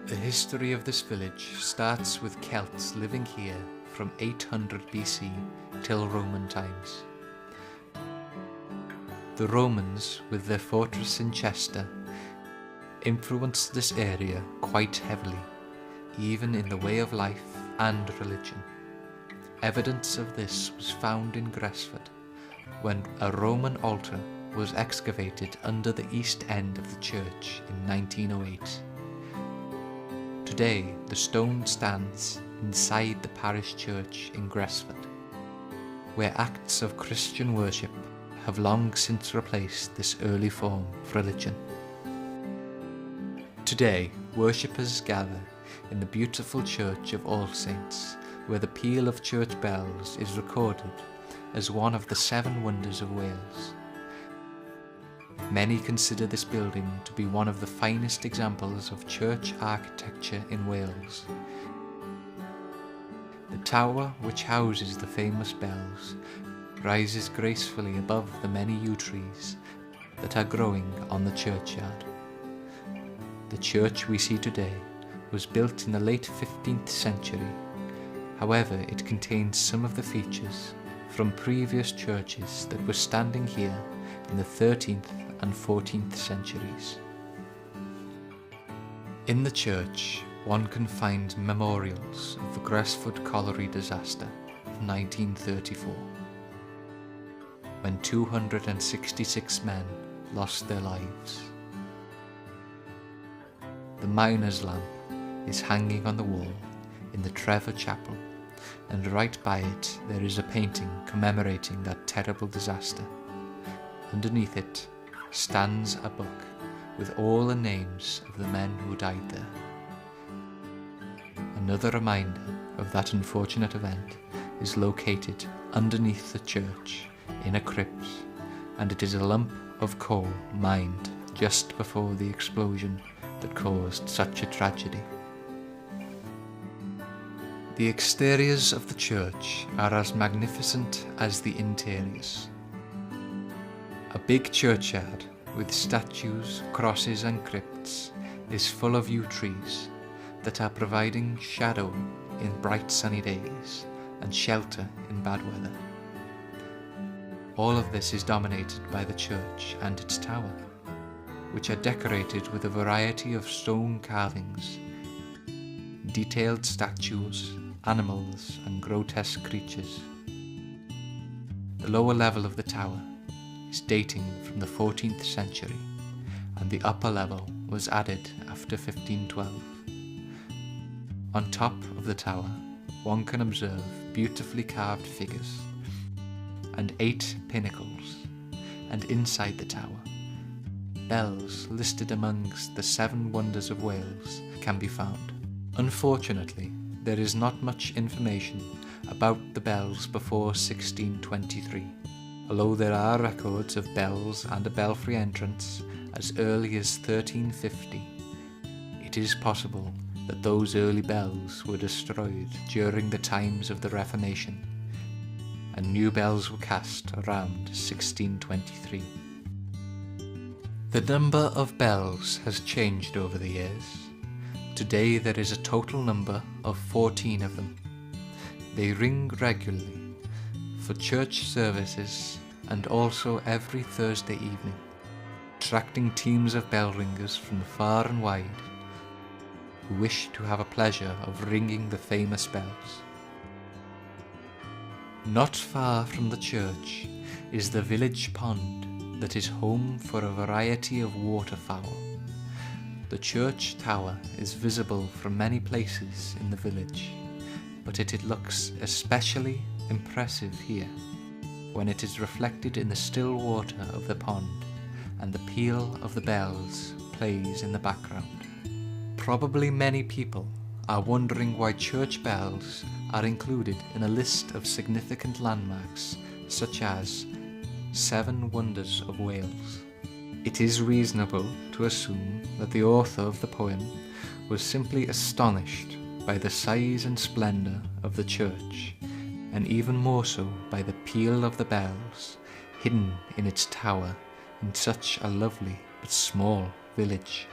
The history of this village starts with Celts living here from 800 BC till Roman times. The Romans, with their fortress in Chester, influenced this area quite heavily, even in the way of life and religion. Evidence of this was found in Gresford, when a Roman altar was excavated under the east end of the church in 1908. Today, the stone stands inside the parish church in Gresford, where acts of Christian worship have long since replaced this early form of religion. Today, worshippers gather in the beautiful Church of All Saints, where the peal of church bells is recorded as one of the 7 wonders of Wales. Many consider this building to be one of the finest examples of church architecture in Wales. The tower which houses the famous bells rises gracefully above the many yew trees that are growing on the churchyard. The church we see today was built in the late 15th century. However, it contains some of the features from previous churches that were standing here in the 13th and 14th centuries. In the church, one can find memorials of the Gresford colliery disaster of 1934, when 266 men lost their lives. The miner's lamp is hanging on the wall in the Trevor Chapel, and right by it there is a painting commemorating that terrible disaster. Underneath it stands a book with all the names of the men who died there. Another reminder of that unfortunate event is located underneath the church in a crypt, and it is a lump of coal mined just before the explosion that caused such a tragedy. The exteriors of the church are as magnificent as the interiors. A big churchyard with statues, crosses and crypts is full of yew trees that are providing shadow in bright sunny days and shelter in bad weather. All of this is dominated by the church and its tower, which are decorated with a variety of stone carvings, detailed statues, animals and grotesque creatures. The lower level of the tower is dating from the 14th century, and the upper level was added after 1512. On top of the tower, one can observe beautifully carved figures and 8 pinnacles, and inside the tower, bells listed amongst the 7 wonders of Wales can be found. Unfortunately, there is not much information about the bells before 1623. Although there are records of bells and a belfry entrance as early as 1350, it is possible that those early bells were destroyed during the times of the Reformation, and new bells were cast around 1623. The number of bells has changed over the years. Today there is a total number of 14 of them. They ring regularly for church services and also every Thursday evening, attracting teams of bell ringers from far and wide who wish to have a pleasure of ringing the famous bells. Not far from the church is the village pond that is home for a variety of waterfowl. The church tower is visible from many places in the village, but it looks especially impressive here when it is reflected in the still water of the pond and the peal of the bells plays in the background. Probably many people are wondering why church bells are included in a list of significant landmarks such as 7 Wonders of Wales. It is reasonable to assume that the author of the poem was simply astonished by the size and splendour of the church, and even more so by the peal of the bells hidden in its tower in such a lovely but small village.